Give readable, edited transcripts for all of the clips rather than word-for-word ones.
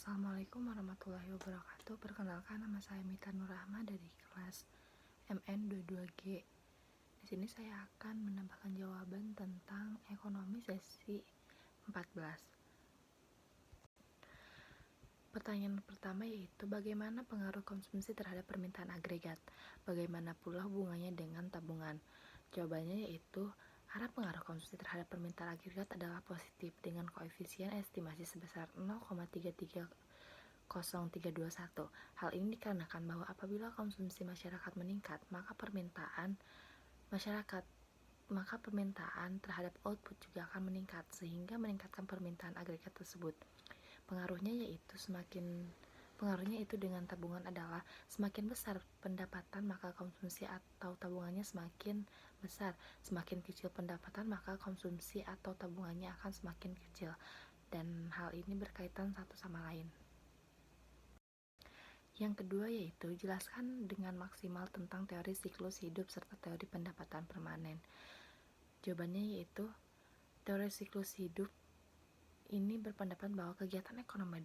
Assalamualaikum warahmatullahi wabarakatuh. Perkenalkan, nama saya Mita Nurrahma dari kelas MN22G. Di sini saya akan menambahkan jawaban tentang ekonomi sesi 14. Pertanyaan pertama yaitu bagaimana pengaruh konsumsi terhadap permintaan agregat? Bagaimana pula hubungannya dengan tabungan? Jawabannya yaitu arah pengaruh konsumsi terhadap permintaan agregat adalah positif dengan koefisien estimasi sebesar 0,330,321. Hal ini dikarenakan bahwa apabila konsumsi masyarakat meningkat, maka permintaan terhadap output juga akan meningkat, sehingga meningkatkan permintaan agregat tersebut. Pengaruhnya itu dengan tabungan adalah semakin besar pendapatan maka konsumsi atau tabungannya semakin besar, semakin kecil pendapatan maka konsumsi atau tabungannya akan semakin kecil, dan hal ini berkaitan satu sama lain. Yang kedua yaitu jelaskan dengan maksimal tentang teori siklus hidup serta teori pendapatan permanen. Jawabannya yaitu teori siklus hidup ini berpendapat bahwa kegiatan ekonomi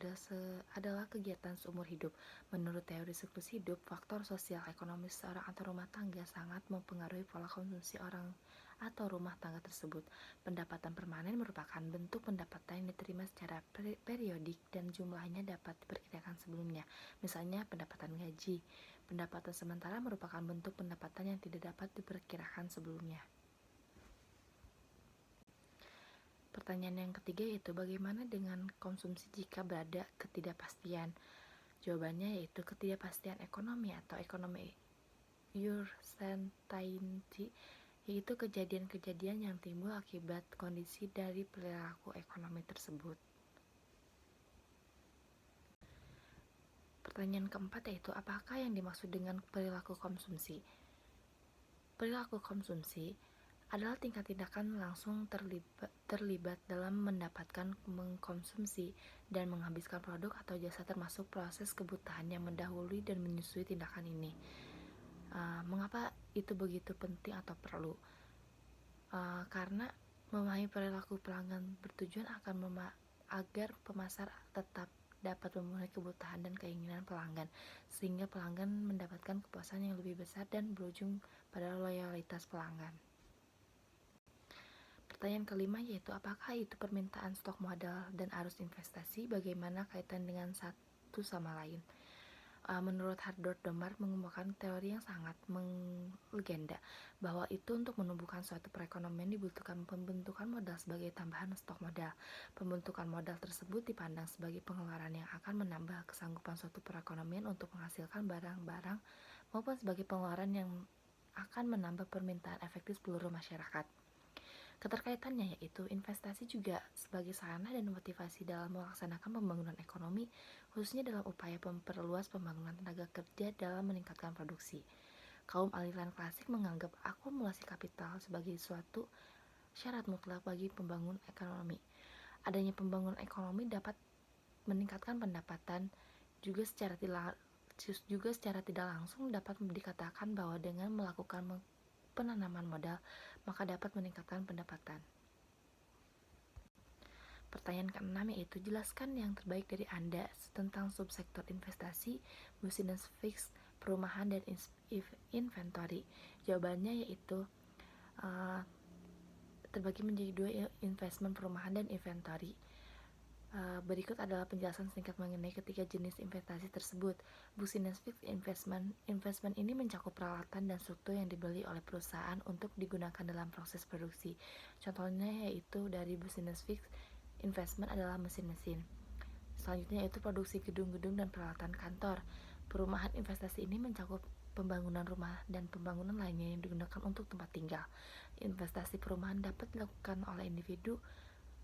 adalah kegiatan seumur hidup. Menurut teori siklus hidup, faktor sosial ekonomi seorang atau rumah tangga sangat mempengaruhi pola konsumsi orang atau rumah tangga tersebut. Pendapatan permanen merupakan bentuk pendapatan yang diterima secara periodik dan jumlahnya dapat diperkirakan sebelumnya. Misalnya pendapatan gaji. Pendapatan sementara merupakan bentuk pendapatan yang tidak dapat diperkirakan sebelumnya. Pertanyaan yang ketiga yaitu bagaimana dengan konsumsi jika berada ketidakpastian? Jawabannya yaitu ketidakpastian ekonomi atau ekonomi uncertainty, yaitu kejadian-kejadian yang timbul akibat kondisi dari perilaku ekonomi tersebut. Pertanyaan keempat yaitu apakah yang dimaksud dengan perilaku konsumsi? Perilaku konsumsi adalah tingkat tindakan langsung terlibat dalam mendapatkan, mengkonsumsi, dan menghabiskan produk atau jasa termasuk proses kebutuhan yang mendahului dan menyusui tindakan ini. Mengapa itu begitu penting atau perlu? Karena memahami perilaku pelanggan bertujuan agar pemasar tetap dapat memenuhi kebutuhan dan keinginan pelanggan, sehingga pelanggan mendapatkan kepuasan yang lebih besar dan berujung pada loyalitas pelanggan. Pertanyaan kelima yaitu apakah itu permintaan stok modal dan arus investasi, bagaimana kaitan dengan satu sama lain? Menurut Hardort Domar mengembangkan teori yang sangat legenda bahwa itu untuk menumbuhkan suatu perekonomian dibutuhkan pembentukan modal sebagai tambahan stok modal. Pembentukan modal tersebut dipandang sebagai pengeluaran yang akan menambah kesanggupan suatu perekonomian untuk menghasilkan barang-barang maupun sebagai pengeluaran yang akan menambah permintaan efektif seluruh masyarakat. Keterkaitannya yaitu investasi juga sebagai sarana dan motivasi dalam melaksanakan pembangunan ekonomi, khususnya dalam upaya memperluas pembangunan tenaga kerja dalam meningkatkan produksi. Kaum aliran klasik menganggap akumulasi kapital sebagai suatu syarat mutlak bagi pembangunan ekonomi. Adanya pembangunan ekonomi dapat meningkatkan pendapatan, juga secara tidak langsung dapat dikatakan bahwa dengan melakukan penanaman modal, maka dapat meningkatkan pendapatan. Pertanyaan keenam yaitu jelaskan yang terbaik dari Anda tentang subsektor investasi, business fix, perumahan, dan inventory. Jawabannya yaitu terbagi menjadi dua, investment, perumahan, dan inventory. Berikut adalah penjelasan singkat mengenai ketiga jenis investasi tersebut. Business fixed investment. Investment ini mencakup peralatan dan struktur yang dibeli oleh perusahaan untuk digunakan dalam proses produksi. Contohnya yaitu dari business fixed investment adalah mesin-mesin. Selanjutnya yaitu produksi gedung-gedung dan peralatan kantor. Perumahan investasi ini mencakup pembangunan rumah dan pembangunan lainnya yang digunakan untuk tempat tinggal. Investasi perumahan dapat dilakukan oleh individu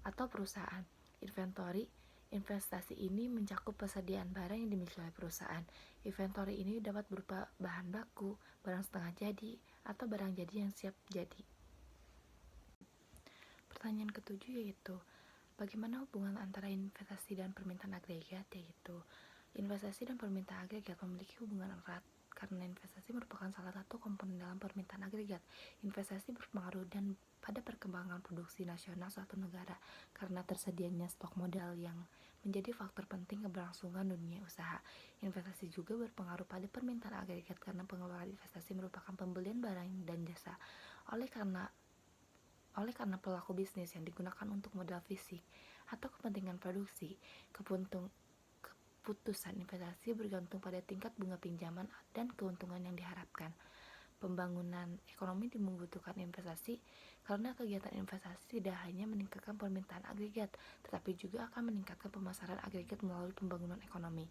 atau perusahaan. Inventory. Investasi ini mencakup persediaan barang yang dimiliki oleh perusahaan. Inventory ini dapat berupa bahan baku, barang setengah jadi, atau barang jadi yang siap jadi. Pertanyaan ketujuh yaitu bagaimana hubungan antara investasi dan permintaan agregat, yaitu investasi dan permintaan agregat memiliki hubungan erat karena investasi merupakan salah satu komponen dalam permintaan agregat. Investasi berpengaruh dan pada perkembangan produksi nasional suatu negara karena tersedianya stok modal yang menjadi faktor penting keberlangsungan dunia usaha. Investasi juga berpengaruh pada permintaan agregat karena pengeluaran investasi merupakan pembelian barang dan jasa. Oleh karena pelaku bisnis yang digunakan untuk modal fisik atau kepentingan produksi, keputusan investasi bergantung pada tingkat bunga pinjaman dan keuntungan yang diharapkan. Pembangunan ekonomi membutuhkan investasi karena kegiatan investasi tidak hanya meningkatkan permintaan agregat, tetapi juga akan meningkatkan pemasaran agregat melalui pembangunan ekonomi.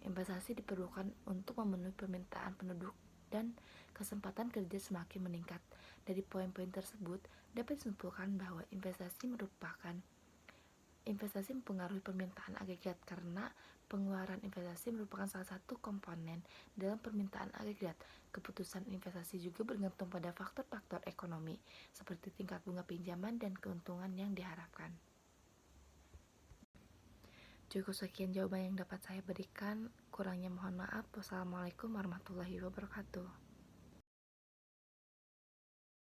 Investasi diperlukan untuk memenuhi permintaan penduduk dan kesempatan kerja semakin meningkat. Dari poin-poin tersebut, dapat disimpulkan bahwa investasi mempengaruhi permintaan agregat karena pengeluaran investasi merupakan salah satu komponen dalam permintaan agregat. Keputusan investasi juga bergantung pada faktor-faktor ekonomi, seperti tingkat bunga pinjaman dan keuntungan yang diharapkan. Cukup sekian jawaban yang dapat saya berikan. Kurangnya mohon maaf. Wassalamualaikum warahmatullahi wabarakatuh.